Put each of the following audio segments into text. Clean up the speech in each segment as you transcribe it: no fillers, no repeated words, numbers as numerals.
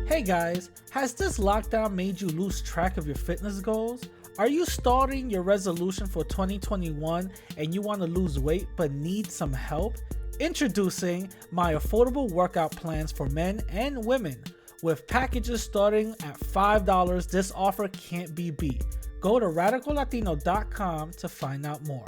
Hey guys, has this lockdown made you lose track of your fitness goals? Are you starting your resolution for 2021 and you want to lose weight but need some help? Introducing my affordable workout plans for men and women. With packages starting at $5, this offer can't be beat. Go to radicallatino.com to find out more.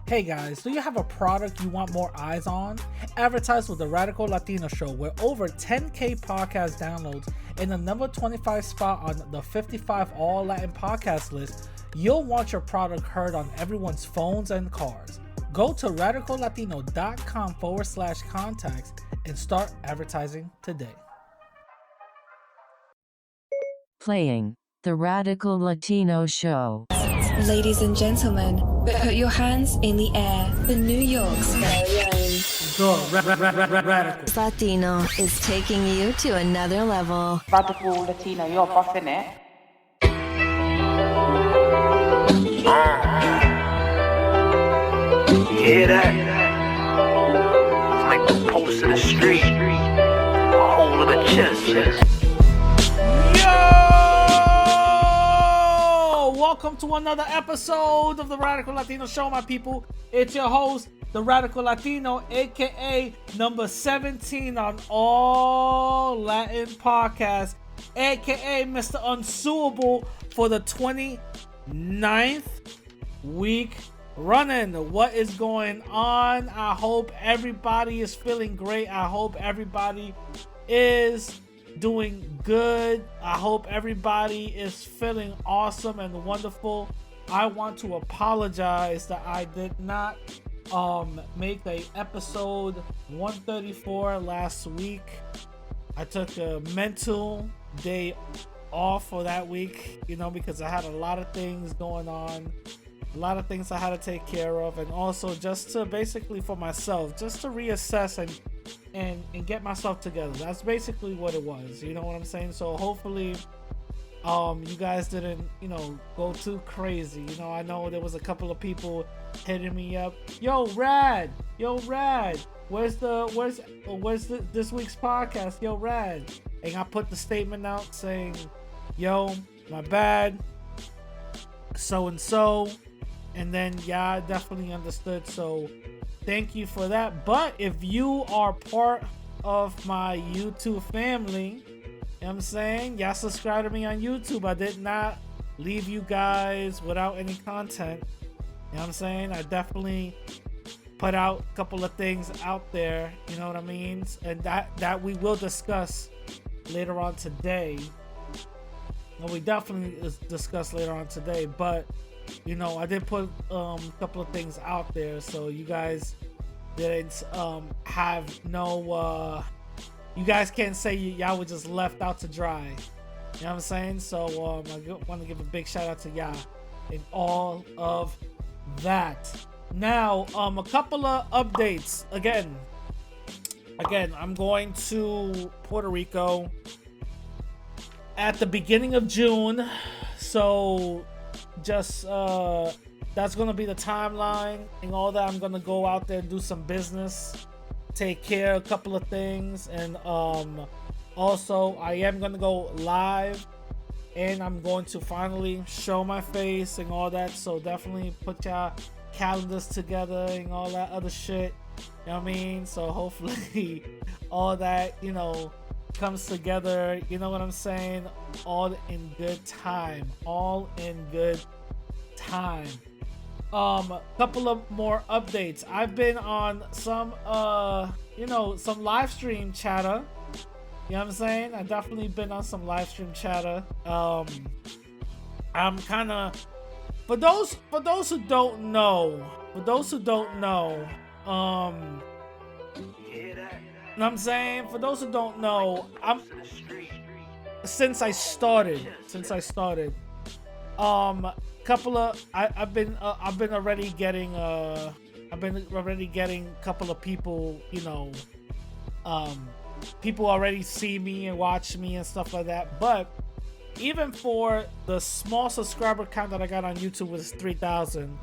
Hey guys, do you have a product you want more eyes on? Advertise with the Radical Latino Show with over 10K podcast downloads and the number 25 spot on the 55 All Latin podcast list. You'll want your product heard on everyone's phones and cars. Go to radicallatino.com/contacts and start advertising today. Playing the Radical Latino Show. Ladies and gentlemen, put your hands in the air. The New York's very own Radical Latino is taking you to another level. Radical Latino, you're buffing it. You hear that? It's like the pulse of the street, a hole in the chest. Yo! Welcome to another episode of the Radical Latino Show, my people. It's your host, the Radical Latino, aka number 17 on all Latin podcasts, aka Mr. Unsuable for the 29th week running. What is going on? I hope everybody is feeling great. I hope everybody is doing good. I hope everybody is feeling awesome and wonderful. I want to apologize that I did not make a episode 134 last week. I took a mental day off for that week, because I had a lot of things going on, a lot of things I had to take care of, and also just to basically for myself, just to reassess and get myself together. That's basically what it was. You know what I'm saying? So hopefully you guys didn't go too crazy. I know there was a couple of people hitting me up, yo Rad, where's this week's podcast, yo Rad? And I put the statement out saying, yo, my bad, so and so, and then I definitely understood, so thank you for that. But if you are part of my YouTube family, I'm saying, y'all subscribe to me on YouTube. I did not leave you guys without any content. I'm saying? I definitely put out a couple of things out there, you know what I mean? And that we will discuss later on today. And we definitely discuss later on today, but I did put a couple of things out there, so you guys didn't have no you guys can't say y'all were just left out to dry. You know what I'm saying? So I want to give a big shout out to y'all in all of that. Now a couple of updates. Again, I'm going to Puerto Rico at the beginning of June, so just that's gonna be the timeline and all that. I'm gonna go out there and do some business, take care of a couple of things, and also I am gonna go live, and I'm going to finally show my face and all that. So definitely put your calendars together and all that other shit, you know what I mean? So hopefully all that comes together, you know what I'm saying, all in good time. Couple of more updates. I've been on some some live stream chatter. You know what I'm saying? I've definitely been on some live stream chatter. I'm kind of, for those who don't know, you know what I'm saying? For those who don't know, since I started, I've been already getting a couple of people, people already see me and watch me and stuff like that. But even for the small subscriber count that I got on YouTube was 3,000,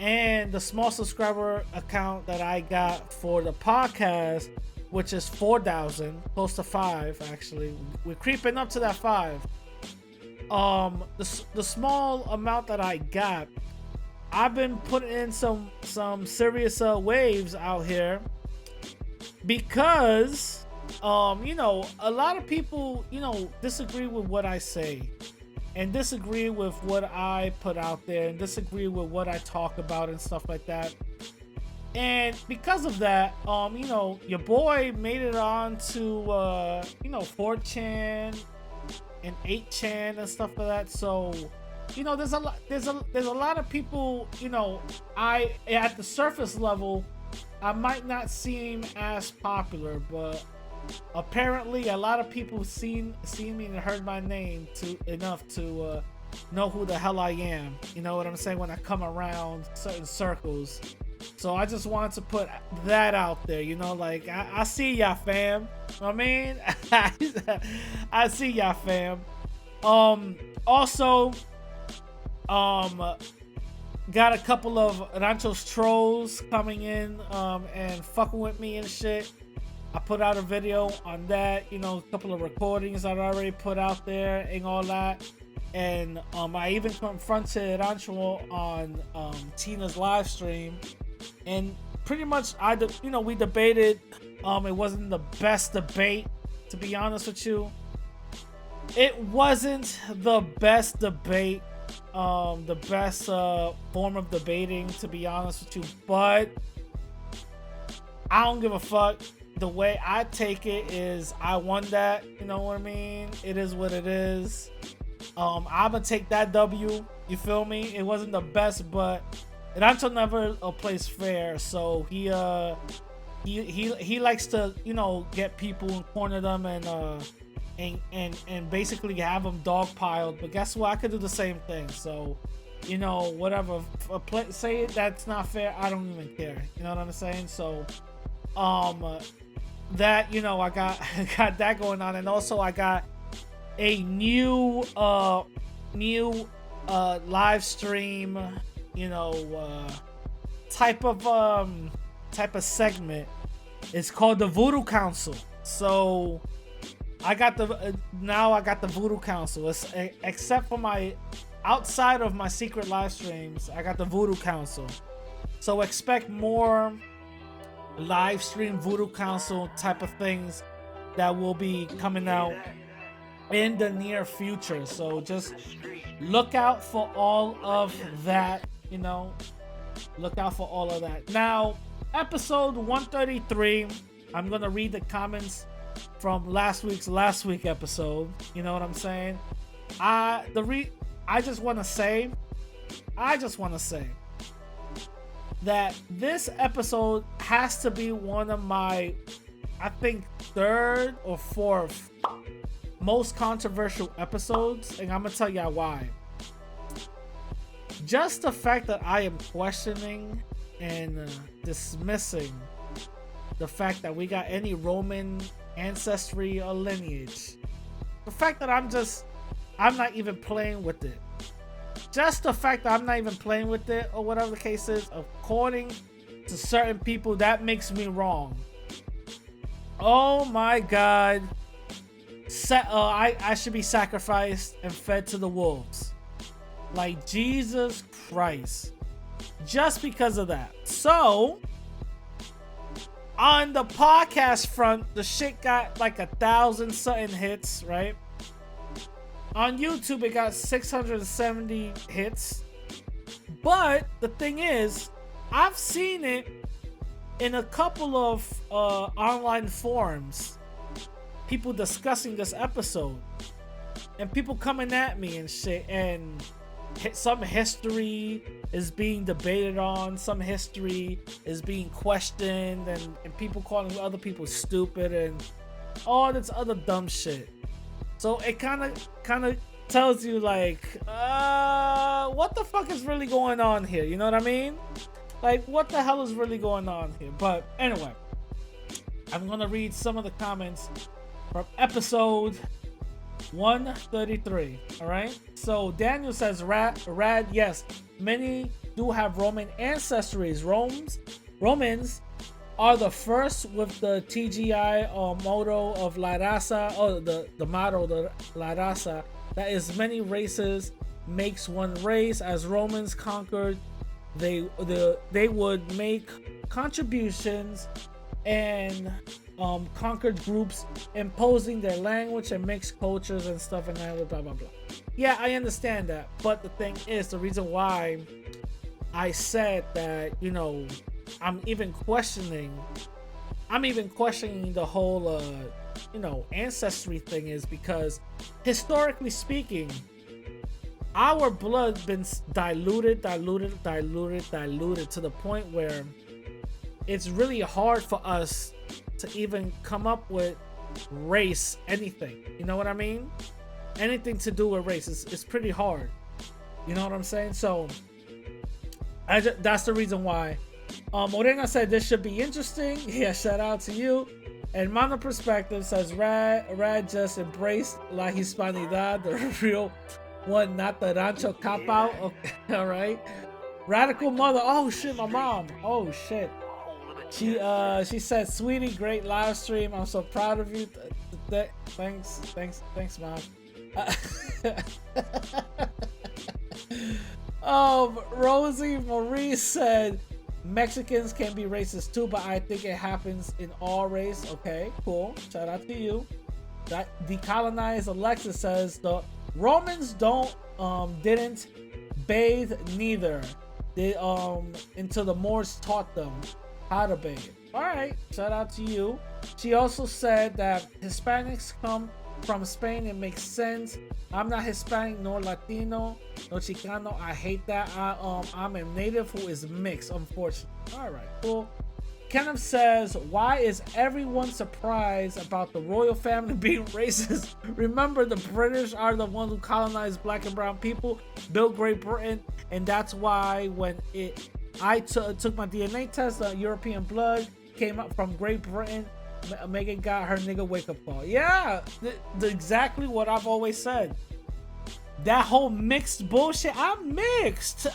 and the small subscriber account that I got for the podcast which is 4,000, close to 5 actually. We're creeping up to that 5. The small amount that I got, I've been putting in some serious waves out here because you know, a lot of people, you know, disagree with what I say and disagree with what I put out there and disagree with what I talk about and stuff like that. And because of that, you know, your boy made it on to you know, 4chan and 8chan and stuff like that. So, you know, there's a lot of people, you know, at the surface level, I might not seem as popular, but apparently a lot of people seen me and heard my name enough to know who the hell I am. You know what I'm saying? When I come around certain circles. So I just wanted to put that out there, you know, like I see y'all, fam. You know what I mean? I see y'all, fam. Also, got a couple of Ranchos trolls coming in and fucking with me and shit. I put out a video on that, you know, a couple of recordings that I already put out there and all that. And I even confronted Rancho on Tina's live stream. And pretty much, we debated. It wasn't the best debate, to be honest with you. It wasn't the best debate, the best form of debating, to be honest with you. But I don't give a fuck. The way I take it is I won that. You know what I mean? It is what it is. I'm gonna take that W. You feel me? It wasn't the best, but Rancho never plays fair, so he likes to, you know, get people and corner them and basically have them dogpiled. But guess what? I could do the same thing. So, you know, whatever. Say that's not fair. I don't even care. You know what I'm saying? So, that, you know, I got that going on, and also I got a new live stream, you know, type of segment. It's called the Voodoo Council. So I got the Voodoo Council. Except for my outside of my secret live streams, I got the Voodoo Council. So expect more live stream Voodoo Council type of things that will be coming out in the near future. So just look out for all of that, you know. Look out for all of that. Now, episode 133, I'm gonna read the comments from last week episode. You know what I'm saying? I just wanna say that this episode has to be one of my, I think, 3rd or 4th most controversial episodes, and I'm gonna tell y'all why. Just the fact that I am questioning and dismissing the fact that we got any Roman ancestry or lineage. The fact that I'm not even playing with it. Just the fact that I'm not even playing with it, or whatever the case is, according to certain people, that makes me wrong. Oh my God. I should be sacrificed and fed to the wolves. Like, Jesus Christ. Just because of that. So, on the podcast front, the shit got like 1,000 something hits, right? On YouTube, it got 670 hits. But the thing is, I've seen it in a couple of online forums. People discussing this episode. And people coming at me and shit. And some history is being debated on. Some history is being questioned. And people calling other people stupid. And all this other dumb shit. So it kind of tells you, like, what the fuck is really going on here? You know what I mean? Like, what the hell is really going on here? But anyway, I'm gonna read some of the comments from episode 133. All right. So Daniel says, "Rad, yes, many do have Roman ancestries. Romans are the first with the TGI motto of La Raza, or the motto, the La Raza, that is many races makes one race. As Romans conquered, they would make contributions and conquered groups, imposing their language and mixed cultures and stuff, and that, blah blah blah. Yeah, I understand that, but the thing is, the reason why I said that, you know, I'm even questioning the whole you know, ancestry thing is because historically speaking, our blood been diluted to the point where it's really hard for us to even come up with race anything. You know what I mean? Anything to do with race is pretty hard. You know what I'm saying? So that's the reason why. Morena said this should be interesting. Yeah, shout out to you. And Mono Perspective says Rad just embraced La Hispanidad, the real one, not the Rancho Cop Out. Okay, all right. Radical Mother. Oh shit, my mom. Oh shit. She said, "Sweetie, great live stream. I'm so proud of you." Thanks, mom. Rosie Marie said, Mexicans can be racist too, but I think it happens in all race. Okay, cool. Shout out to you. That decolonized Alexis says the Romans didn't bathe neither. They until the Moors taught them how to bathe. All right, shout out to you. She also said that Hispanics come from Spain. It makes sense. I'm not Hispanic nor Latino nor Chicano. I hate that. I'm a native who is mixed, unfortunately. All right, cool. Kenneth says, why is everyone surprised about the royal family being racist? Remember, the British are the ones who colonized black and brown people, built Great Britain, and that's why when I took my DNA test, the European blood came up from Great Britain. Megan got her nigga wake up call. Yeah, exactly what I've always said. That whole mixed bullshit. I'm mixed.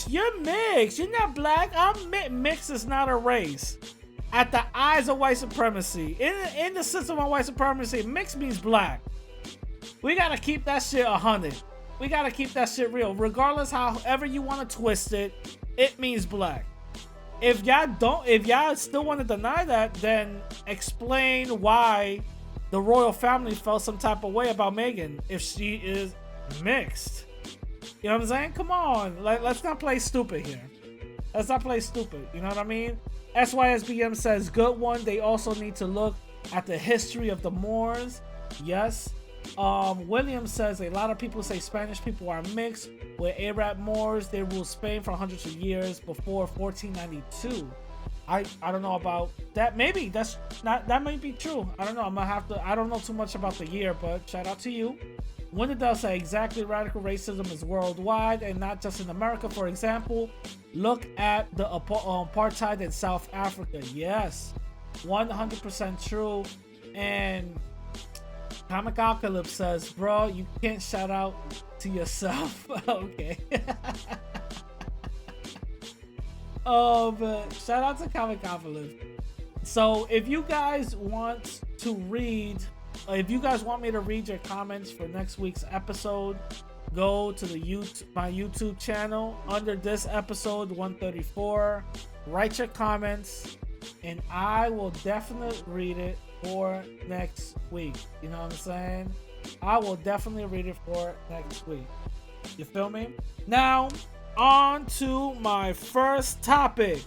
You're mixed. You're not black. Mixed is not a race. At the eyes of white supremacy, in the system of white supremacy, mixed means black. We gotta keep that shit 100. We gotta keep that shit real. Regardless however you want to twist it, it means black. If y'all still want to deny that, then explain why the royal family felt some type of way about Meghan if she is mixed. You know what I'm saying? Come on, let's not play stupid here. Let's not play stupid. You know what I mean? SYSBM says good one. They also need to look at the history of the Moors. Yes. William says a lot of people say Spanish people are mixed with Arab Moors. They ruled Spain for hundreds of years before 1492. I don't know about that. Maybe that might be true. I don't know. I don't know too much about the year, but shout out to you. Wendell say exactly, radical racism is worldwide and not just in America. For example, look at the apartheid in South Africa. Yes, 100% true. And Comic Apocalypse says, bro, you can't shout out to yourself. Okay. But shout out to Comic Apocalypse. So if you guys want me to read your comments for next week's episode, go to my YouTube channel under this episode 134. Write your comments, and I will definitely read it for next week. You know what I'm saying? I will definitely read it for next week. You feel me? Now, on to my first topic.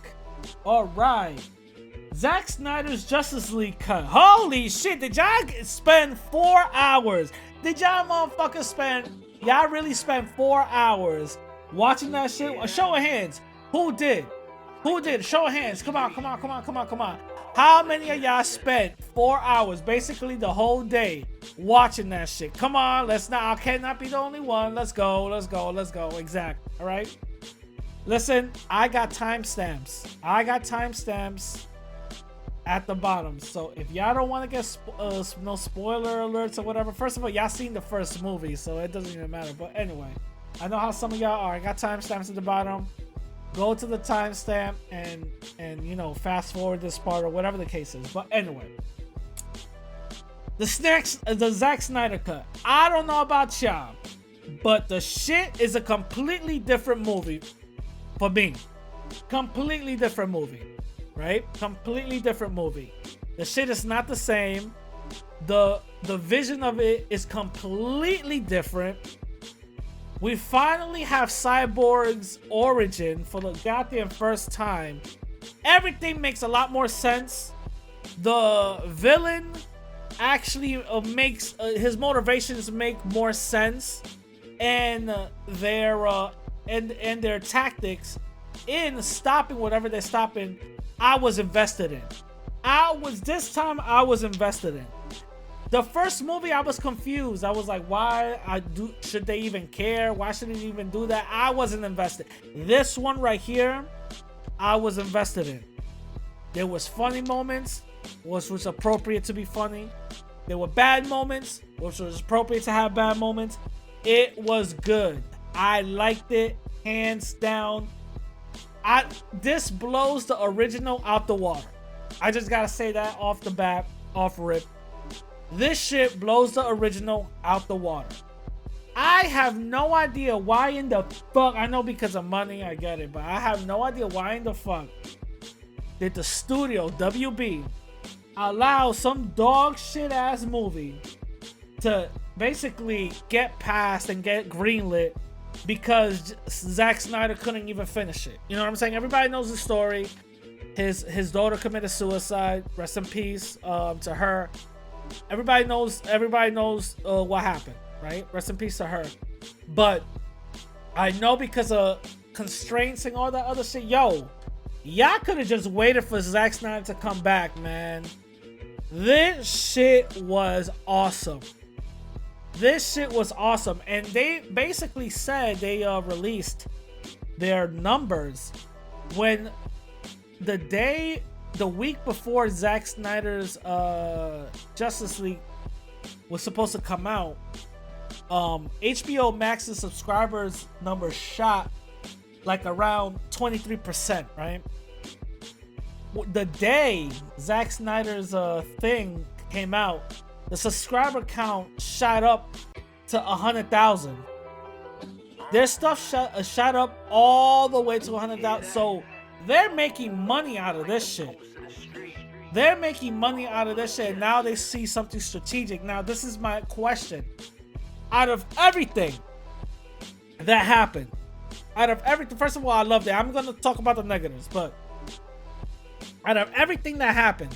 All right. Zack Snyder's Justice League cut. Holy shit, did y'all spend 4 hours? Did y'all motherfuckers y'all really spend 4 hours watching that shit? Show of hands. Who did? Show of hands. Come on. How many of y'all spent 4 hours, basically the whole day, watching that shit? Come on, I cannot be the only one. Let's go. Exactly. All right. Listen, I got timestamps at the bottom. So if y'all don't want to get no spoiler alerts or whatever, first of all, y'all seen the first movie, so it doesn't even matter. But anyway, I know how some of y'all are. I got timestamps at the bottom. go to the timestamp and fast forward this part or whatever the case is. But anyway, the Zack Snyder cut. I don't know about y'all, but the shit is a completely different movie for me. Completely different movie, right? Completely different movie. The shit is not the same. The vision of it is completely different. We finally have Cyborg's origin for the goddamn first time. Everything makes a lot more sense. The villain actually makes his motivations make more sense, and their tactics in stopping whatever they're stopping, I was invested in. I was invested in. The first movie, I was confused. I was like, should they even care? Why should they even do that? I wasn't invested. This one right here, I was invested in. There was funny moments, which was appropriate to be funny. There were bad moments, which was appropriate to have bad moments. It was good. I liked it, hands down. This blows the original out the water. I just gotta say that off the bat, off rip. This shit blows the original out the water. I have no idea why in the fuck, I know because of money, I get it, but I have no idea why in the fuck did the studio, WB, allow some dog shit ass movie to basically get passed and get greenlit because Zack Snyder couldn't even finish it. You know what I'm saying? Everybody knows the story. His daughter committed suicide. Rest in peace to her. Everybody knows what happened, right? Rest in peace to her. But I know because of constraints and all that other shit, y'all could have just waited for Zack Snyder to come back, man. This shit was awesome. And they basically said they released their numbers when the week before Zack Snyder's Justice League was supposed to come out. HBO Max's subscribers number shot like around 23%, right? The day Zack Snyder's thing came out, the subscriber count shot up to 100,000. Their stuff shot up all the way to 100,000. So they're making money out of this shit. And now they see something strategic. Now, this is my question. Out of everything that happened, first of all, I loved it. I'm going to talk about the negatives, but out of everything that happened,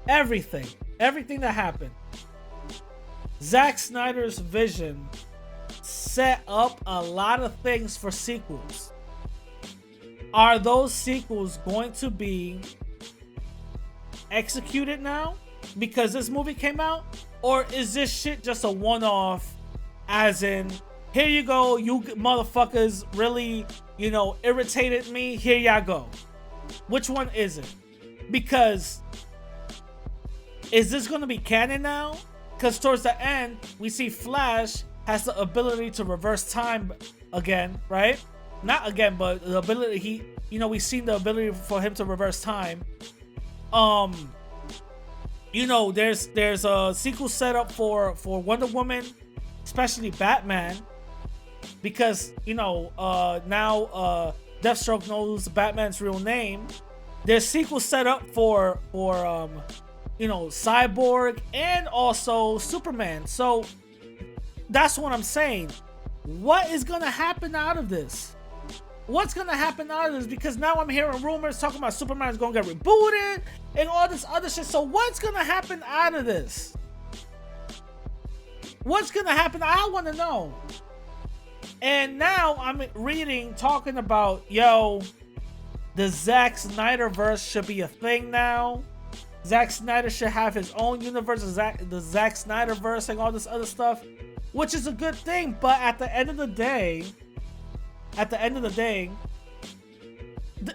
everything that happened, Zack Snyder's vision set up a lot of things for sequels. Are those sequels going to be executed now because this movie came out? Or is this shit just a one-off, as in, here you go, you motherfuckers really, irritated me, here y'all go? Which one is it? Because is this going to be canon now? Because towards the end, we see Flash has the ability to reverse time again, right? Not again, but the ability, we've seen the ability for him to reverse time. There's a sequel set up for Wonder Woman, especially Batman, because now Deathstroke knows Batman's real name. There's sequels set up for Cyborg and also Superman. So that's what I'm saying. What is gonna happen out of this? Because now I'm hearing rumors talking about Superman is gonna get rebooted and all this other shit. So what's gonna happen out of this? What's gonna happen? I want to know. And now I'm talking about, the Zack Snyder verse should be a thing now. Zack Snyder should have his own universe, the Zack Snyder verse and all this other stuff, which is a good thing. But at the end of the day,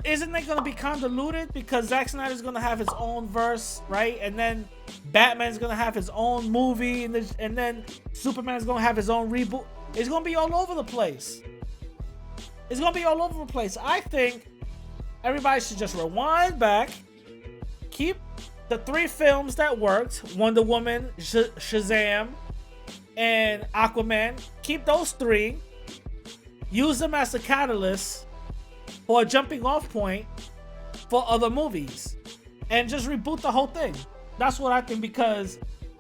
isn't it going to be convoluted? Because Zack Snyder's going to have his own verse, right? And then Batman's going to have his own movie, and then Superman's going to have his own reboot. It's going to be all over the place. It's gonna be all over the place. I think everybody should just rewind back, keep the 3 films that worked, Wonder Woman, Shazam, and Aquaman. Keep those 3, use them as the catalyst for a jumping off point for other movies, and just reboot the whole thing. That's what I think, because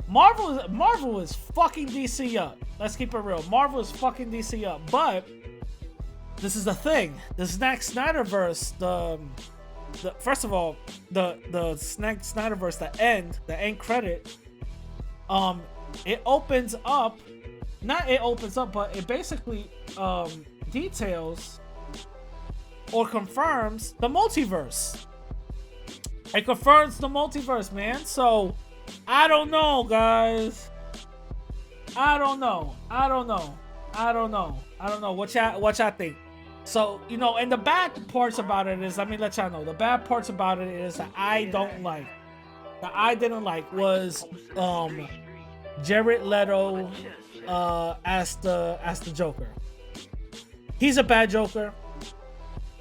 Marvel is fucking DC up. Let's keep it real. Marvel is fucking DC up. But this is the thing. The Zack Snyderverse, first of all, the Zack Snyderverse, the end credit, it opens up, but it basically details or confirms the multiverse. It confirms the multiverse, man. So I don't know, guys. I don't know what y'all think. So, you know, and the bad parts about it is, let me let y'all know, the bad parts about it is that I didn't like was Jared Leto as the Joker. He's a bad Joker.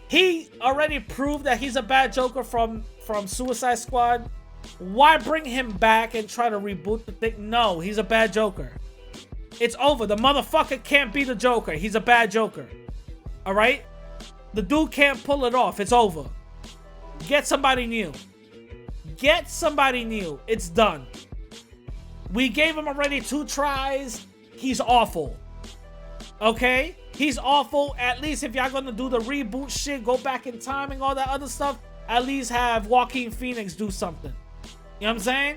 He already proved that he's a bad Joker from Suicide Squad. Why bring him back and try to reboot the thing? No, he's a bad Joker. It's over. The motherfucker can't be the Joker. He's a bad Joker. Alright? The dude can't pull it off. It's over. Get somebody new. Get somebody new. It's done. We gave him already 2 tries. He's awful. Okay? He's awful. At least if y'all gonna do the reboot shit, go back in time and all that other stuff, at least have Joaquin Phoenix do something. You know what I'm saying?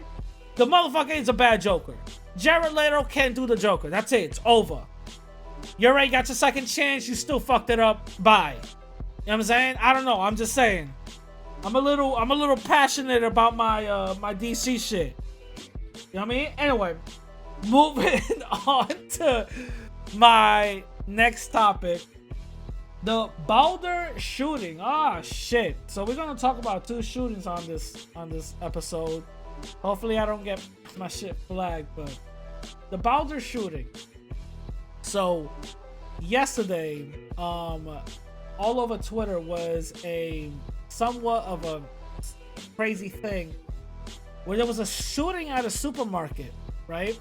The motherfucker is a bad Joker. Jared Leto can't do the Joker. That's it. It's over. You already got your second chance. You still fucked it up. Bye. You know what I'm saying? I don't know. I'm just saying. I'm a little passionate about my my DC shit. You know what I mean? Anyway, moving on to my next topic. The Boulder shooting. Ah, shit. So we're gonna talk about 2 shootings on this episode. Hopefully I don't get my shit flagged, but the Boulder shooting. So yesterday, all over Twitter was a somewhat of a crazy thing where there was a shooting at a supermarket, right?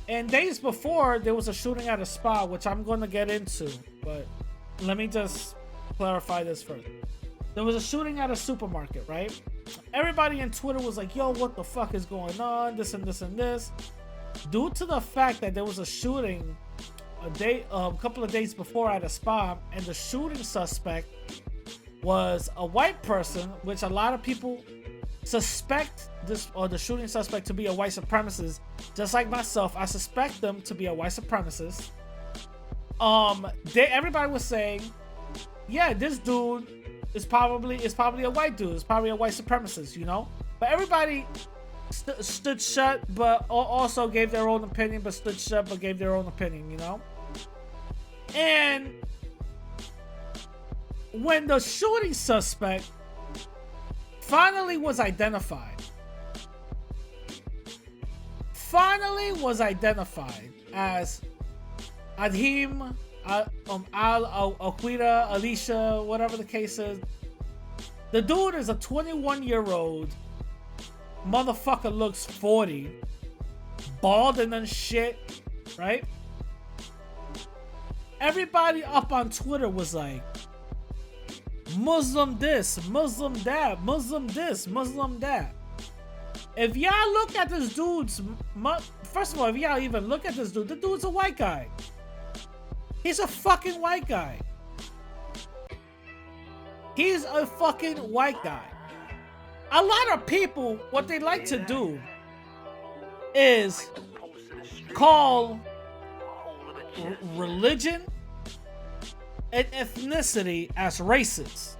And days before, there was a shooting at a spa, which I'm going to get into, but let me just clarify this first. There was a shooting at a supermarket, right? Everybody in Twitter was like, yo, what the fuck is going on? This and this and this. Due to the fact that there was a shooting a couple of days before at a spa, and the shooting suspect was a white person, which a lot of people suspect this, or the shooting suspect, to be a white supremacist. Just like myself, I suspect them to be a white supremacist. Everybody was saying, yeah, this dude is probably a white dude. It's probably a white supremacist, you know. But everybody stood shut, but also gave their own opinion. But stood shut, but gave their own opinion, you know. And when the shooting suspect finally was identified as Adhim Al-Aqida, Alicia, whatever the case is. The dude is a 21-year-old motherfucker, looks 40, bald and shit, right? Everybody up on Twitter was like, Muslim this, Muslim that, Muslim this, Muslim that. If y'all look at this dude's, first of all, if y'all even look at this dude, the dude's a white guy. He's a fucking white guy. He's a fucking white guy. A lot of people, what they like to do is call religion and ethnicity as racist.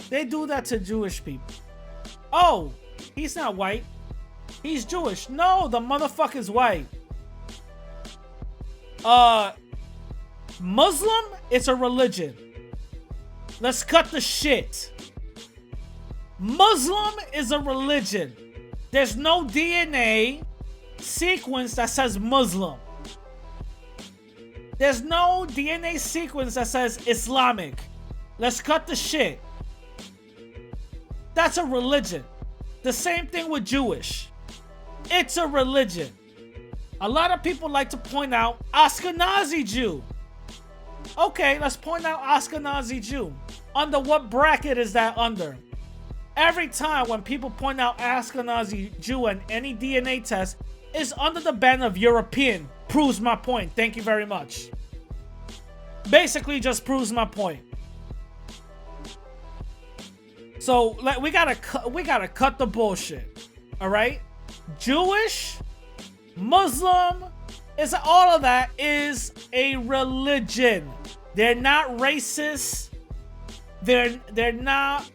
They do that to Jewish people. Oh, he's not white. He's Jewish. No, the motherfucker's white. Muslim, it's a religion. Let's cut the shit. Muslim is a religion. There's no DNA sequence that says Muslim. There's no DNA sequence that says Islamic. Let's cut the shit. That's a religion. The same thing with Jewish. It's a religion. A lot of people like to point out Ashkenazi Jew. Okay, let's point out Ashkenazi Jew. Under what bracket is that under? Every time when people point out Ashkenazi Jew and any DNA test is under the banner of European. Proves my point. Thank you very much. Basically just proves my point. So we gotta cut the bullshit. All right? Jewish, Muslim, is all of that is a religion. They're not racist. They're not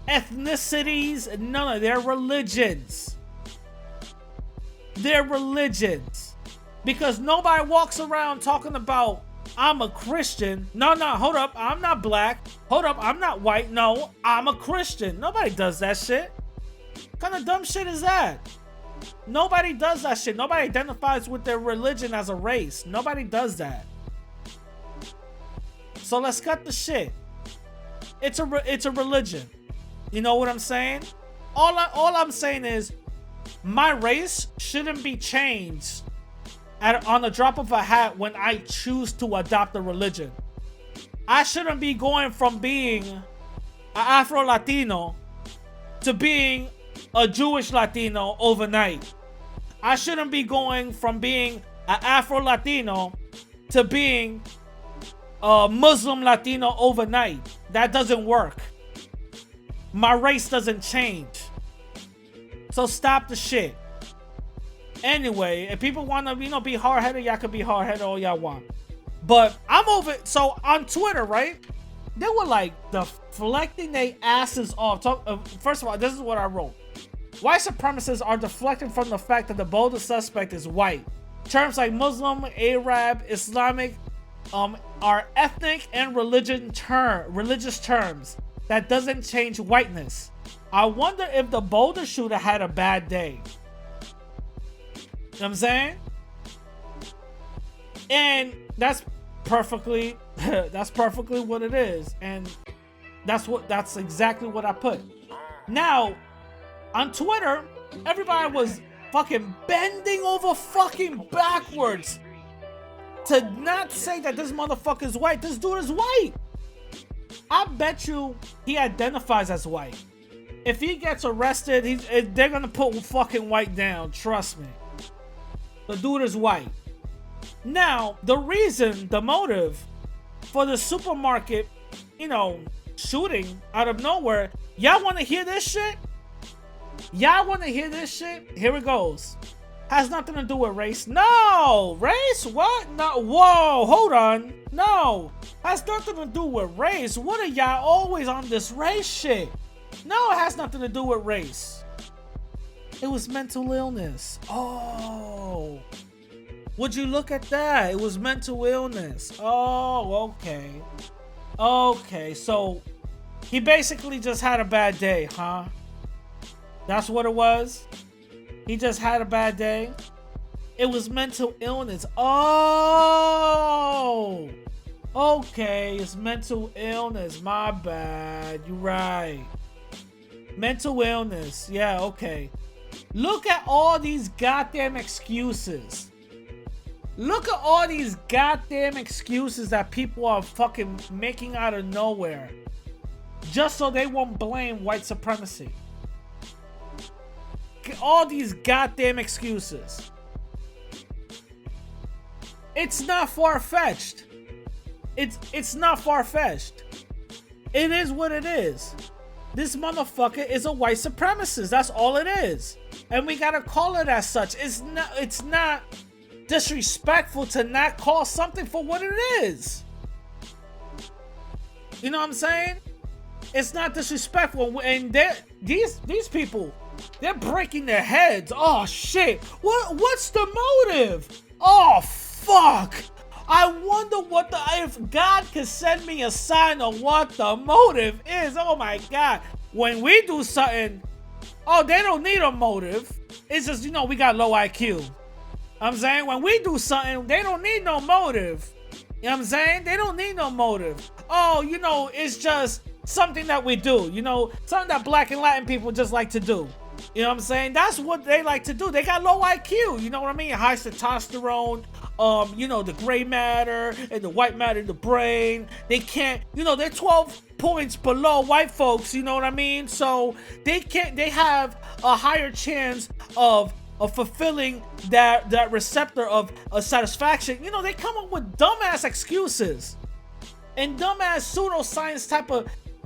ethnicities. None of they're religions. They're religions. Because nobody walks around talking about I'm a Christian. No, hold up. I'm not black. Hold up. I'm not white. No, I'm a Christian. Nobody does that shit. What kind of dumb shit is that? Nobody does that shit. Nobody identifies with their religion as a race. Nobody does that. So let's cut the shit. It's a religion. You know what I'm saying? All I'm saying is my race shouldn't be changed on the drop of a hat when I choose to adopt a religion. I shouldn't be going from being an Afro-Latino to being a Jewish Latino overnight. I shouldn't be going from being an Afro-Latino to being a Muslim Latino overnight. That doesn't work. My race doesn't change. So stop the shit. Anyway, if people want to, be hard-headed, y'all can be hard-headed all y'all want. But I'm over it. So on Twitter, right? They were like deflecting their asses off. First of all, this is what I wrote. White supremacists are deflecting from the fact that the Boulder suspect is white. Terms like Muslim, Arab, Islamic are ethnic and religious terms. That doesn't change whiteness. I wonder if the Boulder shooter had a bad day. You know what I'm saying? And that's perfectly what it is. And that's exactly what I put. Now, on Twitter, everybody was fucking bending over fucking backwards to not say that this motherfucker's white. This dude is white. I bet you he identifies as white. If he gets arrested, they're gonna put fucking white down. Trust me. The dude is white. Now, the motive for the supermarket, shooting out of nowhere. Y'all want to hear this shit? Here it goes. Has nothing to do with race. No! Race? What? No. Whoa, hold on. No. Has nothing to do with race. What are y'all always on this race shit? No, it has nothing to do with race. It was mental illness. Oh. Would you look at that? It was mental illness. Oh, okay. Okay, so he basically just had a bad day, huh? That's what it was? He just had a bad day? It was mental illness. Oh! Okay, it's mental illness. My bad. You're right. Mental illness. Yeah, okay. Look at all these goddamn excuses. Look at all these goddamn excuses that people are fucking making out of nowhere. Just so they won't blame white supremacy. All these goddamn excuses. It's not far-fetched. It's not far-fetched. It is what it is. This motherfucker is a white supremacist. That's all it is. And we gotta call it as such. It's not disrespectful to not call something for what it is. You know what I'm saying? It's not disrespectful. And these people, they're breaking their heads. Oh shit. What's the motive? Oh fuck. I wonder if God could send me a sign of what the motive is. Oh my God. When we do something, oh, they don't need a motive. It's just, we got low IQ. I'm saying when we do something, they don't need no motive. You know what I'm saying? They don't need no motive. Oh, you know, it's just something that we do. You know, something that Black and Latin people just like to do. You know what I'm saying? That's what they like to do. They got low IQ. You know what I mean? High testosterone. You know, the gray matter and the white matter in the brain. They can't, you know, they're 12 points below white folks. You know what I mean? So they have a higher chance of fulfilling that receptor of satisfaction. You know, they come up with dumbass excuses and dumbass pseudoscience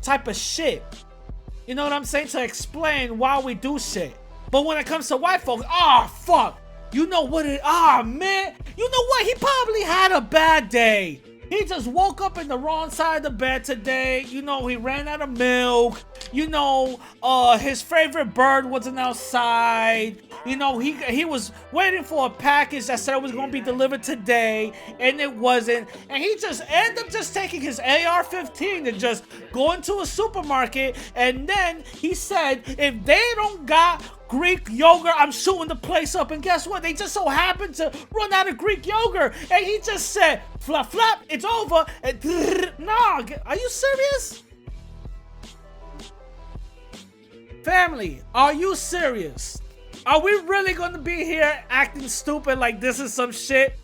type of shit. You know what I'm saying? To explain why we do shit. But when it comes to white folks, fuck. You know what man. You know what? He probably had a bad day. He just woke up in the wrong side of the bed today. You know, he ran out of milk. You know, his favorite bird wasn't outside. You know, he was waiting for a package that said it was going to be delivered today, and it wasn't. And he just ended up just taking his AR-15 and just going to a supermarket. And then he said, if they don't got Greek yogurt, I'm shooting the place up. And guess what? They just so happened to run out of Greek yogurt. And he just said, flap, flap, it's over. And nah, are you serious? Family, are you serious? Are we really gonna be here acting stupid like this is some shit?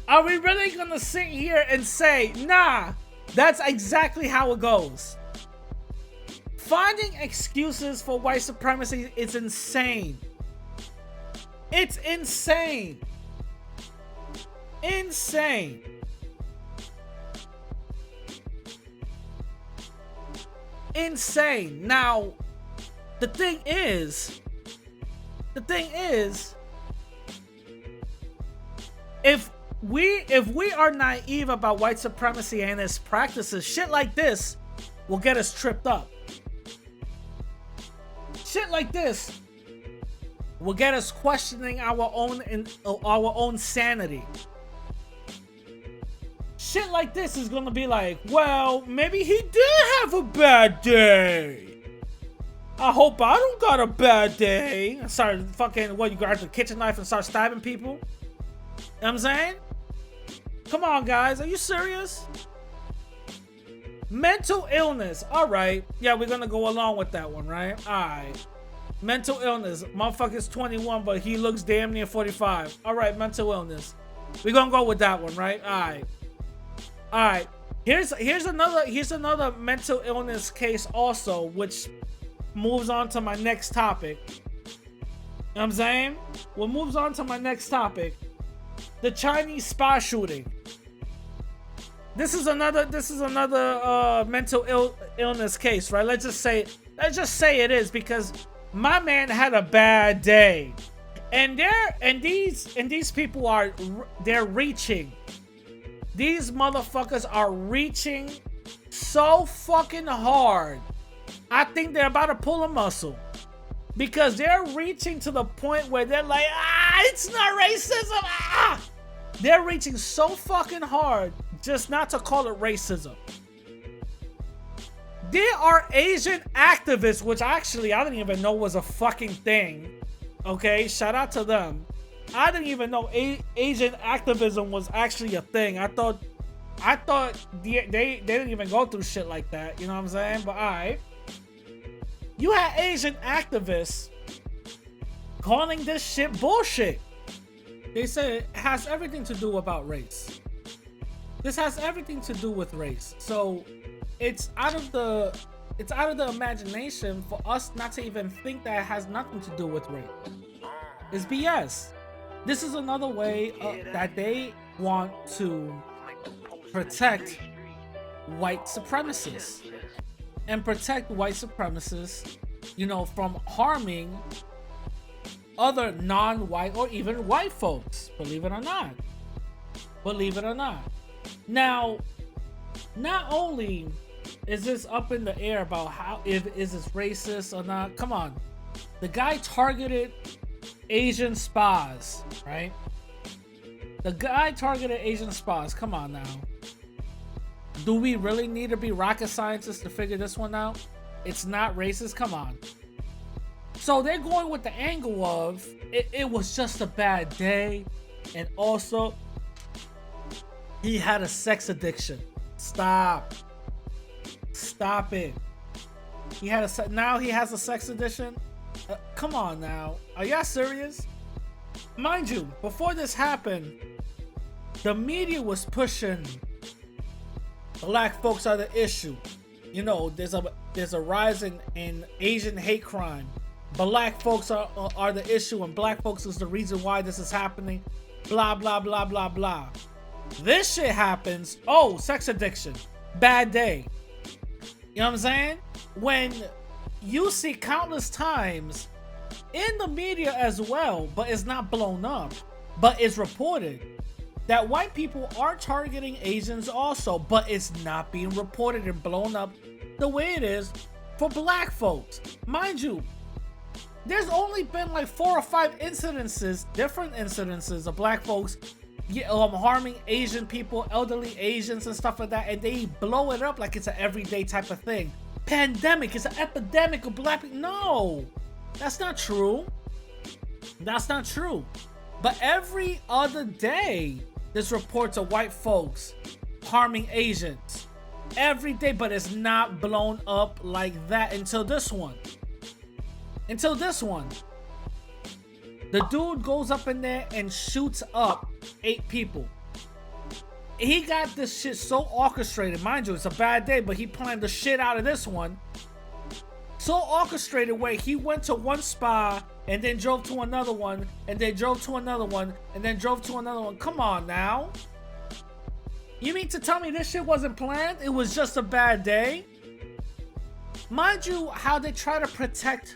Are we really gonna sit here and say, nah, that's exactly how it goes? Finding excuses for white supremacy is insane. It's insane. Insane. Insane. Now, the thing is, if we are naive about white supremacy and its practices, shit like this will get us tripped up. Shit like this will get us questioning our own sanity. Shit like this is gonna be like, well, maybe he did have a bad day. I hope I don't got a bad day. And start fucking, you grab the kitchen knife and start stabbing people? You know what I'm saying? Come on, guys. Are you serious? Mental illness. All right. Yeah, we're going to go along with that one, right? All right. Mental illness. Motherfucker's 21, but he looks damn near 45. All right, mental illness. We're going to go with that one, right? All right. All right. Here's another mental illness case also, which moves on to my next topic. You know what I'm saying? What moves on to my next topic? The Chinese spa shooting. This is another mental illness case, right? Let's just say it is, because my man had a bad day. And these people they're reaching. These motherfuckers are reaching so fucking hard. I think they're about to pull a muscle, because they're reaching to the point where they're like, it's not racism. They're reaching so fucking hard just not to call it racism. There are Asian activists, which actually I didn't even know was a fucking thing. Okay, shout out to them. I didn't even know Asian activism was actually a thing. I thought they didn't even go through shit like that. You know what I'm saying? But alright. You had Asian activists calling this shit bullshit. They say it has everything to do about race. This has everything to do with race. So it's out of the imagination for us not to even think that it has nothing to do with race. It's BS. This is another way that they want to protect white supremacists. And protect white supremacists, you know, from harming other non-white or even white folks. Believe it or not. Believe it or not. Now, not only is this up in the air about is this racist or not. Come on. The guy targeted Asian spas, right? The guy targeted Asian spas. Come on now. Do we really need to be rocket scientists to figure this one out? It's not racist. Come on. So they're going with the angle of it was just a bad day, and also he had a sex addiction. Stop it. Now he has a sex addiction. Come on now, are y'all serious? Mind you, before this happened, the media was pushing black folks are the issue. You know, there's a rise in Asian hate crime. Black folks are the issue, and black folks is the reason why this is happening. Blah blah blah blah blah. This shit happens. Oh, sex addiction, bad day. You know what I'm saying? When you see countless times in the media as well, but it's not blown up, but it's reported that white people are targeting Asians also, but it's not being reported and blown up the way it is for black folks. Mind you, there's only been like 4 or 5 different incidences of black folks harming Asian people, elderly Asians and stuff like that, and they blow it up like it's an everyday type of thing. Pandemic, it's an epidemic of black people. No, that's not true. That's not true. But every other day, there's reports of white folks harming Asians. Every day, but it's not blown up like that until this one. The dude goes up in there and shoots up 8 people. He got this shit so orchestrated. Mind you, it's a bad day, but he planned the shit out of this one. So orchestrated where he went to one spa and then drove to another one, and then drove to another one, and then drove to another one. Come on now. You mean to tell me this shit wasn't planned? It was just a bad day? Mind you, how they try to protect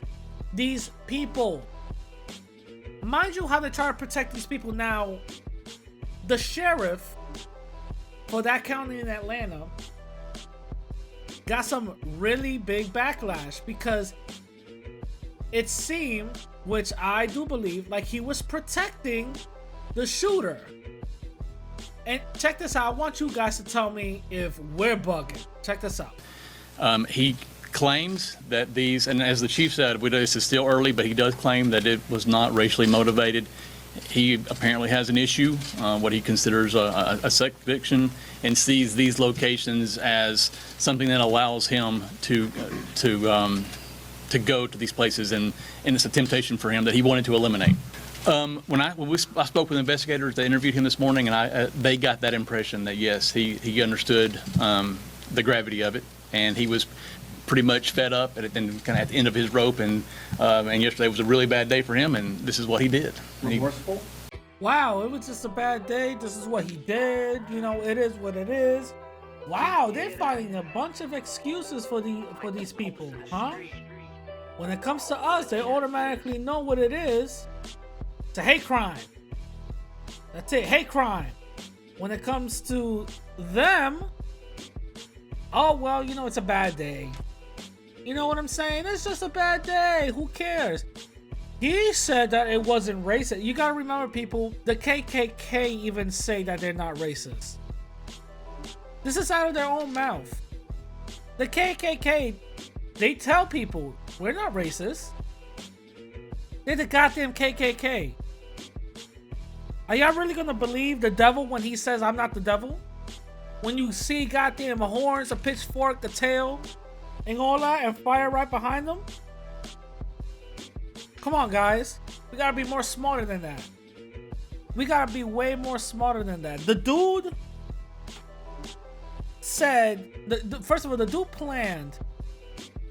these people. Now, the sheriff for that county in Atlanta got some really big backlash because it seemed, which I do believe, like he was protecting the shooter. And check this out. I want you guys to tell me if we're bugging. Check this out. He claims that these, and as the chief said, this is still early, but he does claim that it was not racially motivated. He apparently has an issue, what he considers a sex addiction, and sees these locations as something that allows him to go to these places, and it's a temptation for him that he wanted to eliminate. When I spoke with investigators, they interviewed him this morning, and they got that impression that yes, he understood the gravity of it, and he was pretty much fed up and kind of at the end of his rope, and yesterday was a really bad day for him, and this is what he did. Remorseful? Wow, it was just a bad day. This is what he did. You know, it is what it is. Wow, they're finding a bunch of excuses for these people, huh? When it comes to us, they automatically know what it is. It's a hate crime. That's it, hate crime. When it comes to them, oh, well, you know, it's a bad day. You know what I'm saying? It's just a bad day. Who cares? He said that it wasn't racist. You gotta remember, people, the KKK even say that they're not racist. This is out of their own mouth. The KKK, they tell people, we're not racist. They're the goddamn KKK. Are y'all really gonna believe the devil when he says, I'm not the devil? When you see goddamn horns, a pitchfork, the tail, and all that, and fire right behind them? Come on, guys. We gotta be more smarter than that. We gotta be way more smarter than that. The dude said, first of all, the dude planned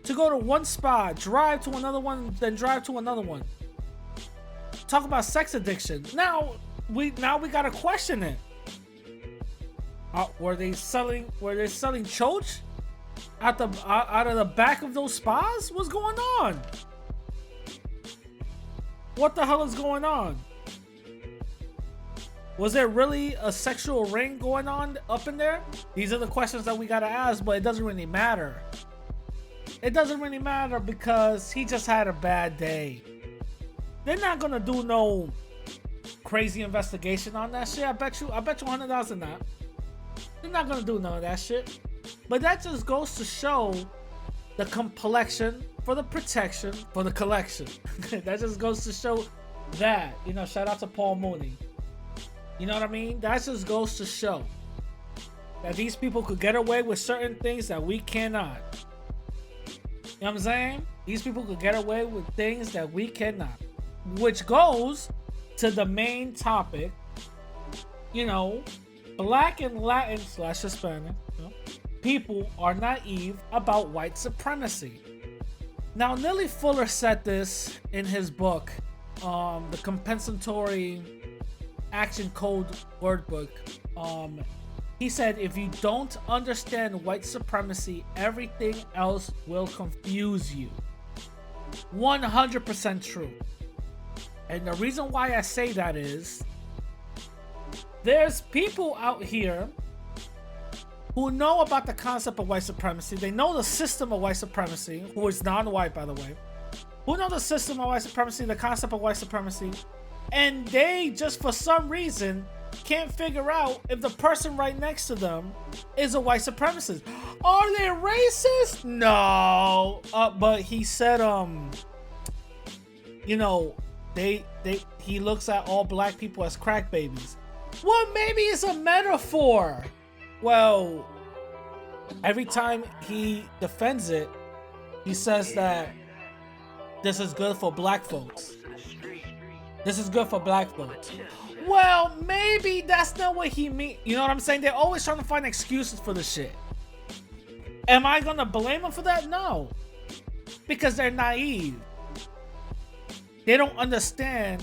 to go to one spot, drive to another one, then drive to another one. Talk about sex addiction. Now we gotta question it. Were they selling choach out of the back of those spas? What's going on? What the hell is going on? Was there really a sexual ring going on up in there? These are the questions that we gotta ask, but it doesn't really matter. It doesn't really matter because he just had a bad day. They're not gonna do no crazy investigation on that shit. I bet you $100,000 that. They're not gonna do none of that shit. But that just goes to show the complexion for the protection, for the collection. That just goes to show that, you know, shout out to Paul Mooney. You know what I mean? That just goes to show that these people could get away with certain things that we cannot. You know what I'm saying? These people could get away with things that we cannot. Which goes to the main topic. You know, Black and Latin / Hispanic, you know, people are naive about white supremacy. Now, Neely Fuller said this in his book, The Compensatory Action Code Word Book. He said, if you don't understand white supremacy, everything else will confuse you. 100% true. And the reason why I say that is, there's people out here who know about the concept of white supremacy. They know the system of white supremacy, who is non-white, by the way. Who know the system of white supremacy, the concept of white supremacy, and they just, for some reason, can't figure out if the person right next to them is a white supremacist. Are they racist? No. But he said, you know, he looks at all black people as crack babies. Well, maybe it's a metaphor. Well, every time he defends it, he says that this is good for black folks. This is good for black folks. Well, maybe that's not what he means. You know what I'm saying? They're always trying to find excuses for the shit. Am I gonna blame them for that? No. Because they're naive. They don't understand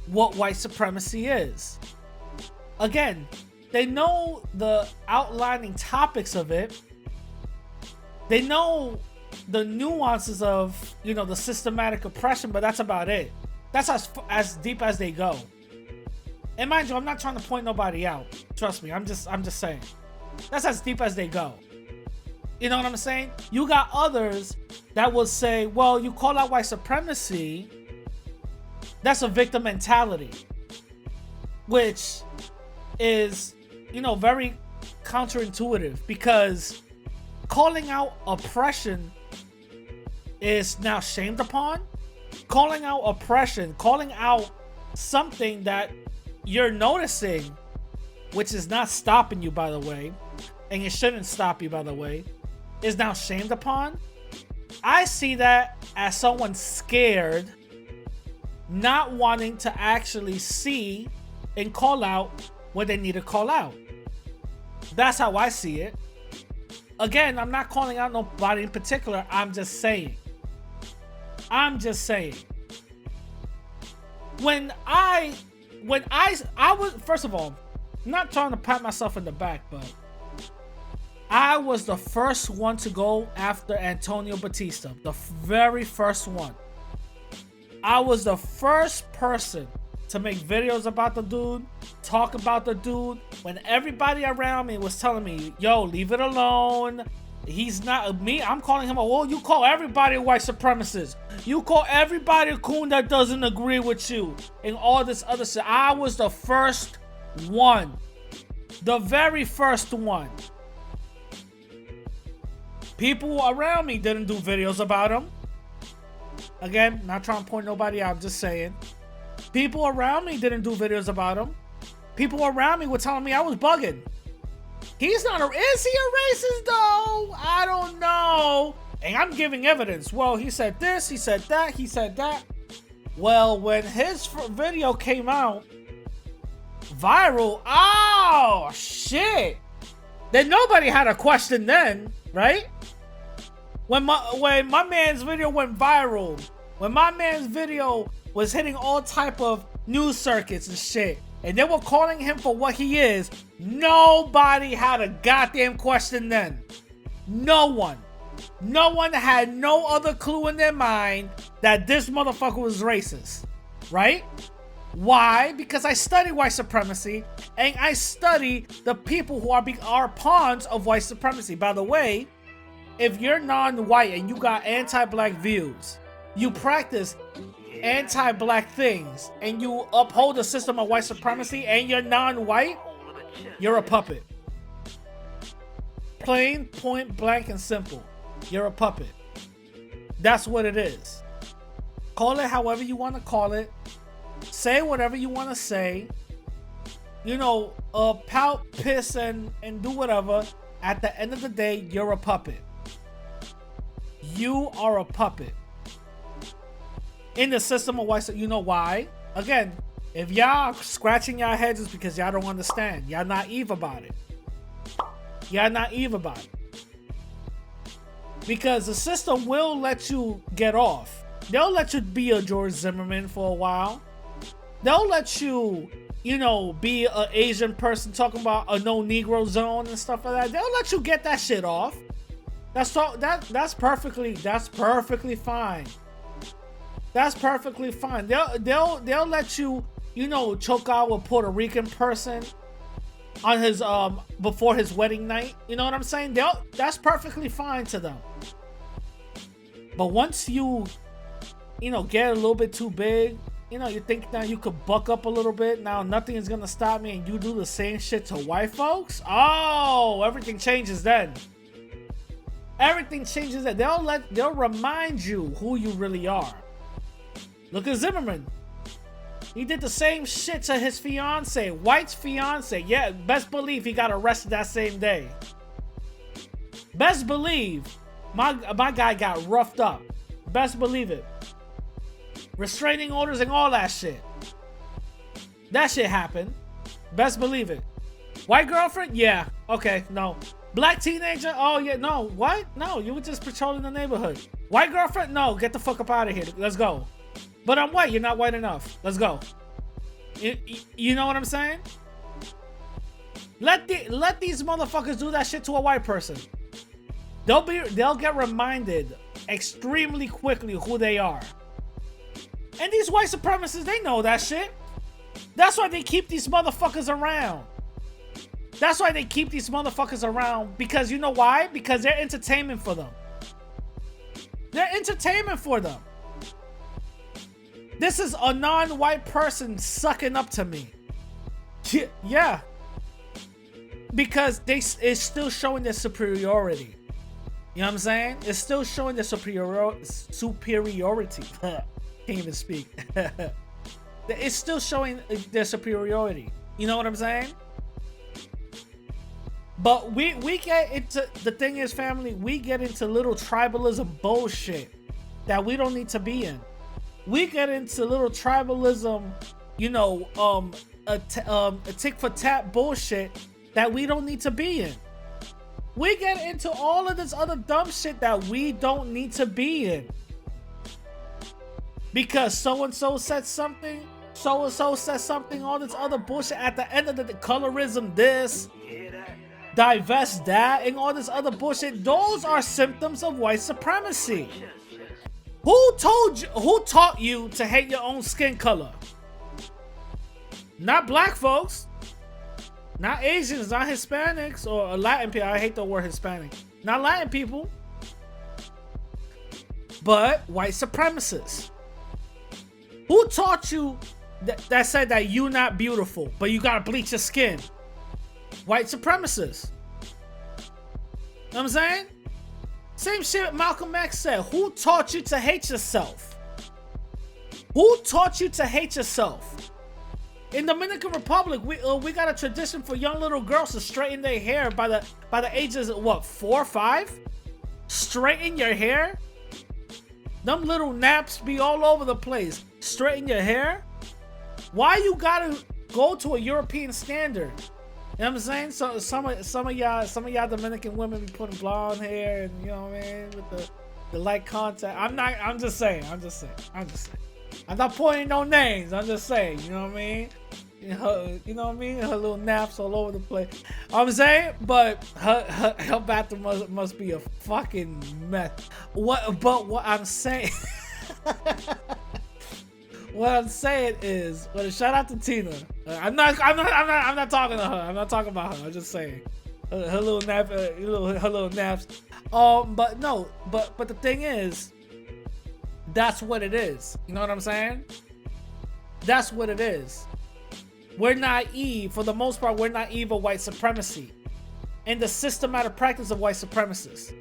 what white supremacy is. Again, they know the outlining topics of it. They know the nuances of, you know, the systematic oppression, but that's about it. That's as deep as they go. And mind you, I'm not trying to point nobody out. Trust me, I'm just saying. That's as deep as they go. You know what I'm saying? You got others that will say, well, you call out white supremacy, that's a victim mentality. Which is, you know, very counterintuitive, because calling out oppression is now shamed upon. Calling out oppression, calling out something that you're noticing, which is not stopping you, by the way, and it shouldn't stop you, by the way, is now shamed upon. I see that as someone scared, not wanting to actually see and call out what they need to call out. That's how I see it. Again, I'm not calling out nobody in particular. I'm just saying. When I was, first of all, I'm not trying to pat myself in the back, but I was the first one to go after Antonio Batista. The very first one. I was the first person to make videos about the dude, talk about the dude, when everybody around me was telling me, yo, leave it alone. He's not me. I'm calling him a, well, you call everybody a white supremacist. You call everybody a coon that doesn't agree with you and all this other shit. I was the first one. The very first one. People around me didn't do videos about him. Again, not trying to point nobody out, I'm just saying. People around me didn't do videos about him. People around me were telling me I was bugging. He's not is he a racist though? I don't know. And I'm giving evidence. Well, he said this, he said that, he said that. Well, when his video came out viral, oh shit. Then nobody had a question then, right? When my man's video went viral, when my man's video was hitting all type of news circuits and shit, and they were calling him for what he is, nobody had a goddamn question then. No one. No one had no other clue in their mind that this motherfucker was racist. Right? Why? Because I study white supremacy, and I study the people who are pawns of white supremacy. By the way, if you're non-white and you got anti-black views, you practice anti-black things, and you uphold the system of white supremacy, and you're non-white, you're a puppet. Plain, point blank, and simple. You're a puppet. That's what it is. Call it however you want to call it. Say whatever you want to say. You know, pout, piss, and do whatever. At the end of the day, you're a puppet. You are a puppet. In the system of white, you know why? Again, if y'all scratching your heads, it's because y'all don't understand. Y'all naive about it. Y'all naive about it. Because the system will let you get off. They'll let you be a George Zimmerman for a while. They'll let you, you know, be an Asian person talking about a no Negro zone and stuff like that. They'll let you get that shit off. That's perfectly fine. That's perfectly fine. They'll let you, you know, choke out a Puerto Rican person on his before his wedding night. You know what I'm saying? That's perfectly fine to them. But once you know, get a little bit too big, you know, you think now you could buck up a little bit. Now nothing is gonna stop me, and you do the same shit to white folks. Oh, everything changes then. Everything changes then. They'll remind you who you really are. Look at Zimmerman. He did the same shit to his fiance, White's fiance. Yeah, best believe he got arrested that same day. Best believe my guy got roughed up. Best believe it. Restraining orders and all that shit. That shit happened. Best believe it. White girlfriend? Yeah. Okay, no. Black teenager? Oh yeah, no. What? No, you were just patrolling the neighborhood. White girlfriend? No, get the fuck up out of here. Let's go. But I'm white. You're not white enough. Let's go. You know what I'm saying? Let these motherfuckers do that shit to a white person. They'll get reminded extremely quickly who they are. And these white supremacists, they know that shit. That's why they keep these motherfuckers around. That's why they keep these motherfuckers around. Because you know why? Because they're entertainment for them. They're entertainment for them. This is a non-white person sucking up to me. Yeah. Because it's still showing their superiority. You know what I'm saying? It's still showing their superiority. Can't even speak. It's still showing their superiority. You know what I'm saying? But we get into, the thing is, family, we get into little tribalism bullshit that we don't need to be in. We get into little tribalism, you know, a tick for tat bullshit that we don't need to be in. We get into all of this other dumb shit that we don't need to be in. Because so-and-so said something, so-and-so said something, all this other bullshit. At the end of the colorism, this, divest that, and all this other bullshit. Those are symptoms of white supremacy. Who taught you to hate your own skin color? Not black folks. Not Asians, not Hispanics, or Latin people. I hate the word Hispanic. Not Latin people. But white supremacists. Who taught you that said that you're not beautiful, but you gotta bleach your skin? White supremacists. You know what I'm saying? Same shit Malcolm X said. Who taught you to hate yourself? Who taught you to hate yourself? In Dominican Republic, we got a tradition for young little girls to straighten their hair by the ages of what, 4 or 5? Straighten your hair? Them little naps be all over the place. Straighten your hair? Why you gotta go to a European standard? You know what I'm saying? So some of y'all Dominican women be putting blonde hair, and you know what I mean, with the light contact. I'm just saying. I'm not pointing no names. I'm just saying, you know what I mean? You know what I mean? Her little naps all over the place. I'm saying, but her bathroom must be a fucking mess. What I'm saying, what I'm saying is, well, shout out to Tina. I'm not talking to her. I'm not talking about her. I'm just saying, her little nap, her little naps. But no, but the thing is, that's what it is. You know what I'm saying? That's what it is. We're naive. For the most part, we're naive of white supremacy and the systematic practice of white supremacists.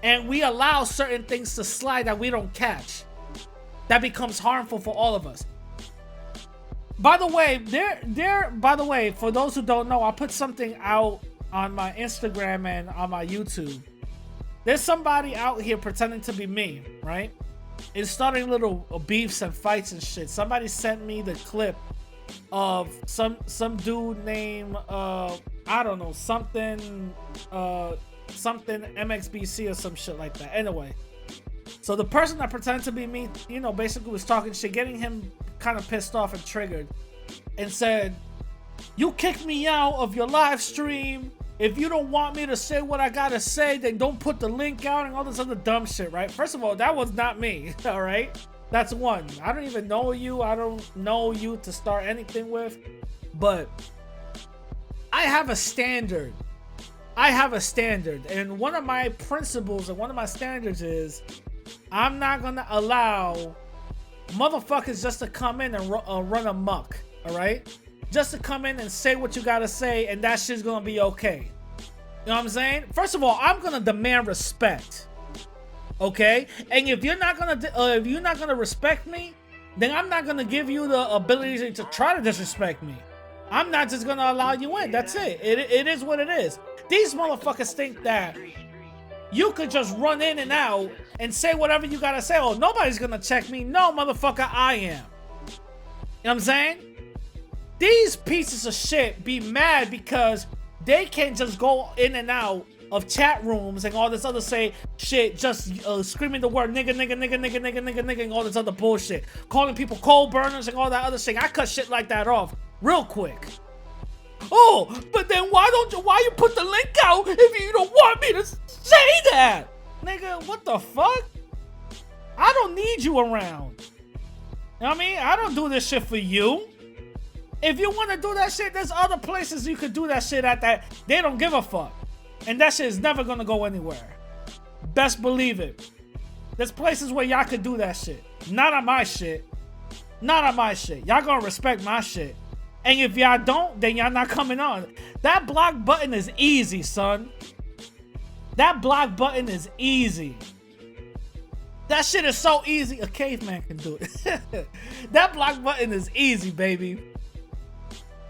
and we allow certain things to slide that we don't catch, that becomes harmful for all of us. By the way, by the way, for those who don't know, I put something out on my Instagram and on my YouTube. There's somebody out here pretending to be me, right? It's starting little beefs and fights and shit. Somebody sent me the clip of some dude named I don't know, something MXBC or some shit like that. Anyway, so the person that pretended to be me, you know, basically was talking shit, getting him kind of pissed off and triggered, and said, "You kicked me out of your live stream. If you don't want me to say what I gotta say, then don't put the link out," and all this other dumb shit, right? First of all, that was not me, all right? That's one. I don't even know you. I don't know you to start anything with. But I have a standard. I have a standard. And one of my principles and one of my standards is I'm not going to allow motherfuckers just to come in and run amok, all right? Just to come in and say what you got to say, and that shit's going to be okay. You know what I'm saying? First of all, I'm going to demand respect. Okay? And if you're not going to respect me, then I'm not going to give you the ability to try to disrespect me. I'm not just going to allow you in. That's it. It is what it is. These motherfuckers think that you could just run in and out and say whatever you got to say. Oh, nobody's going to check me. No, motherfucker, I am. You know what I'm saying? These pieces of shit be mad because they can't just go in and out of chat rooms and all this other shit, just screaming the word nigga, and all this other bullshit. Calling people coal burners and all that other shit. I cut shit like that off real quick. Oh, but then why you put the link out if you don't want me to say that? Nigga, what the fuck? I don't need you around. You know what I mean? I don't do this shit for you. If you want to do that shit, there's other places you could do that shit at that they don't give a fuck. And that shit is never gonna go anywhere. Best believe it. There's places where y'all could do that shit. Not on my shit. Not on my shit. Y'all gonna respect my shit. And if y'all don't, then y'all not coming on. That block button is easy, son. That block button is easy. That shit is so easy, a caveman can do it. That block button is easy, baby.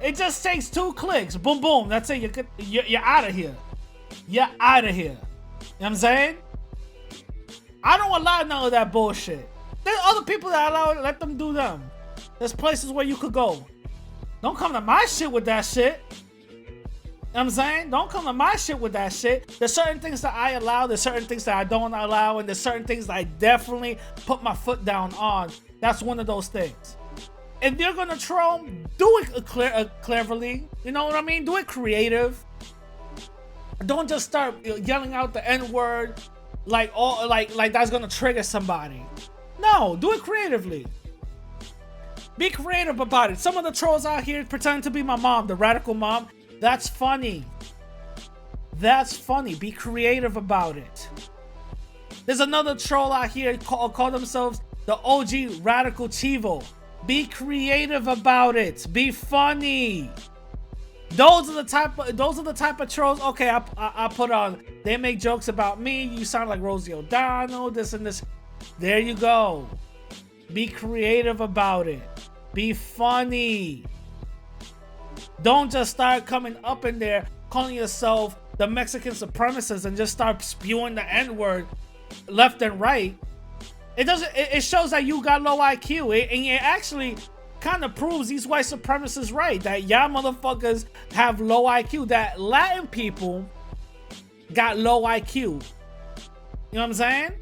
It just takes 2 clicks. Boom, boom. That's it. You're out of here. You're out of here. You know what I'm saying? I don't allow none of that bullshit. There's other people that allow it. Let them do them. There's places where you could go. Don't come to my shit with that shit. You know what I'm saying? Don't come to my shit with that shit. There's certain things that I allow. There's certain things that I don't allow. And there's certain things that I definitely put my foot down on. That's one of those things. If you're gonna troll, do it cleverly. You know what I mean? Do it creative. Don't just start yelling out the N-word like that's gonna trigger somebody. No, do it creatively. Be creative about it. Some of the trolls out here pretend to be my mom, the radical mom. That's funny. That's funny. Be creative about it. There's another troll out here call themselves the OG Radical Chivo. Be creative about it. Be funny. Those are the type of trolls. Okay, I put on. They make jokes about me. You sound like Rosie O'Donnell. This and this. There you go. Be creative about it. Be funny. Don't just start coming up in there calling yourself the Mexican supremacist and just start spewing the N-word left and right. It shows that you got low IQ. And it actually kind of proves these white supremacists right. That y'all motherfuckers have low IQ. That Latin people got low IQ. You know what I'm saying?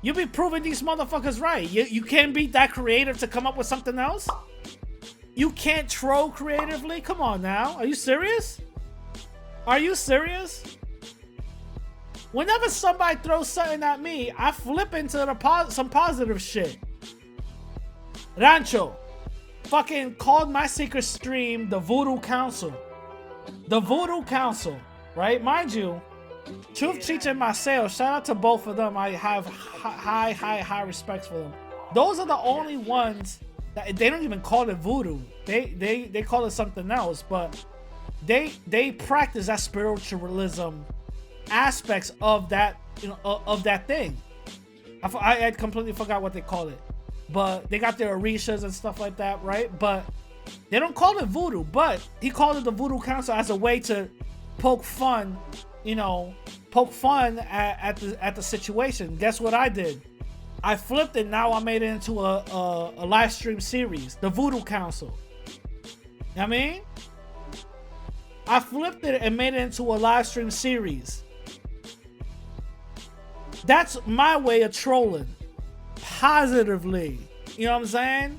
You be proving these motherfuckers right. You can't be that creative to come up with something else? You can't troll creatively? Come on now. Are you serious? Are you serious? Whenever somebody throws something at me, I flip into some positive shit. Rancho fucking called my secret stream the Voodoo Council. The Voodoo Council, right? Mind you, Truth Cheech and Marcel, shout out to both of them. I have high respect for them. Those are the only ones that they don't even call it voodoo. They call it something else, but they practice that spiritualism aspects of that, of that thing. I completely forgot what they call it, but they got their orishas and stuff like that, right? But they don't call it voodoo, but he called it the Voodoo Council as a way to poke fun, at the situation. Guess what I did? I flipped it. Now I made it into a live stream series, the Voodoo Council. You know what I mean? I flipped it and made it into a live stream series. That's my way of trolling positively. You know what I'm saying? You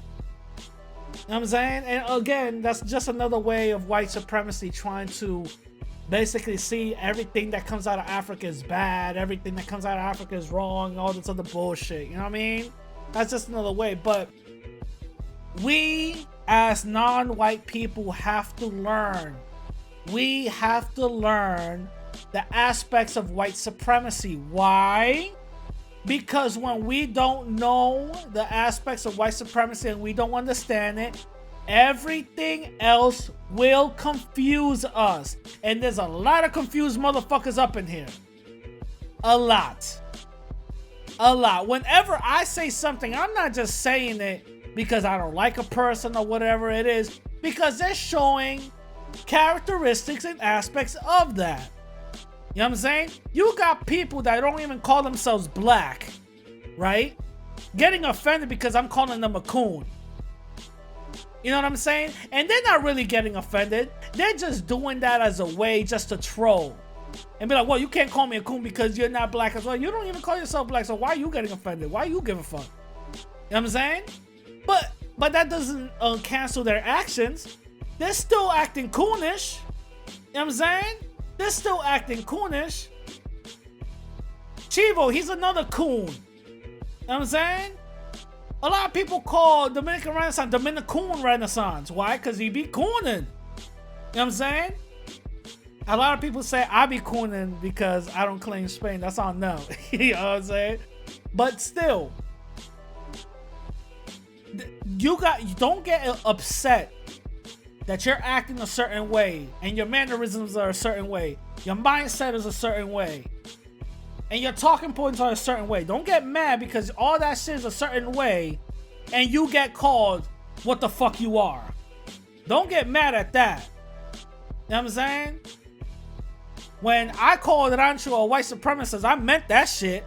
know what I'm saying? And again, that's just another way of white supremacy trying to basically see everything that comes out of Africa is bad, everything that comes out of Africa is wrong, all this other bullshit. You know what I mean? That's just another way. But we as non-white people have to learn. We have to learn the aspects of white supremacy. Why? Because when we don't know the aspects of white supremacy and we don't understand it, everything else will confuse us. And there's a lot of confused motherfuckers up in here. A lot. Whenever I say something, I'm not just saying it because I don't like a person or whatever it is, because they're showing characteristics and aspects of that. You know what I'm saying? You got people that don't even call themselves black, right? Getting offended because I'm calling them a coon. You know what I'm saying? And they're not really getting offended. They're just doing that as a way just to troll. And be like, well, you can't call me a coon because you're not black as well. You don't even call yourself black, so why are you getting offended? Why you give a fuck? You know what I'm saying? But that doesn't cancel their actions. They're still acting coonish. You know what I'm saying? They're still acting coonish. Chivo, he's another coon. You know what I'm saying? A lot of people call Dominican Renaissance Dominican Renaissance. Why? Because he be cooning. You know what I'm saying? A lot of people say I be cooning because I don't claim Spain. That's on them. You know what I'm saying? But still, don't get upset that you're acting a certain way and your mannerisms are a certain way, your mindset is a certain way, and your talking points are a certain way. Don't get mad because all that shit is a certain way and you get called what the fuck you are. Don't get mad at that. You know what I'm saying? When I called Rancho a white supremacist, I meant that shit.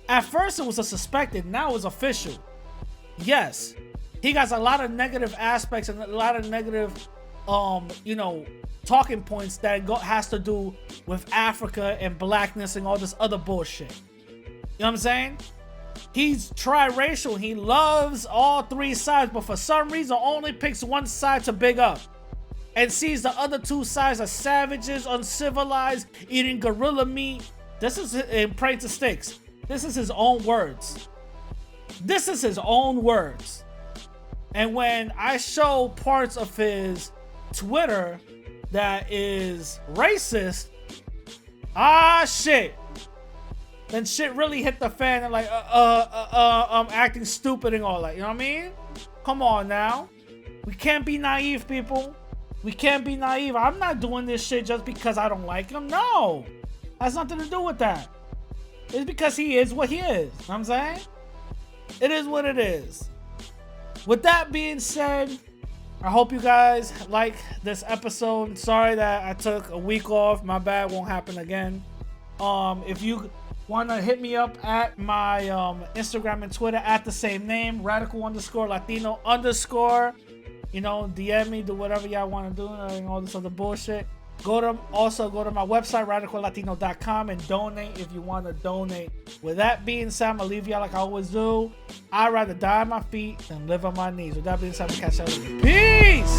At first it was a suspected, now it's official. Yes. He got a lot of negative aspects and a lot of negative, talking points that has to do with Africa and blackness and all this other bullshit. You know what I'm saying? He's triracial. He loves all three sides, but for some reason only picks one side to big up and sees the other two sides as savages, uncivilized, eating gorilla meat. This is in praying to sticks. This is his own words. This is his own words. And when I show parts of his Twitter that is racist, shit. Then shit really hit the fan and like, I'm acting stupid and all that. You know what I mean? Come on now. We can't be naive, people. We can't be naive. I'm not doing this shit just because I don't like him. No. Has nothing to do with that. It's because he is what he is. You know what I'm saying? It is what it is. With that being said, I hope you guys like this episode. Sorry that I took a week off. My bad, won't happen again. If you want to hit me up at my Instagram and Twitter at the same name, radical_Latino_. DM me, do whatever y'all want to do and all this other bullshit. Go to my website, radicallatino.com, and donate if you want to donate. With that being said, I'm going to leave y'all like I always do. I'd rather die on my feet than live on my knees. With that being said, I'm going to catch y'all later. Peace!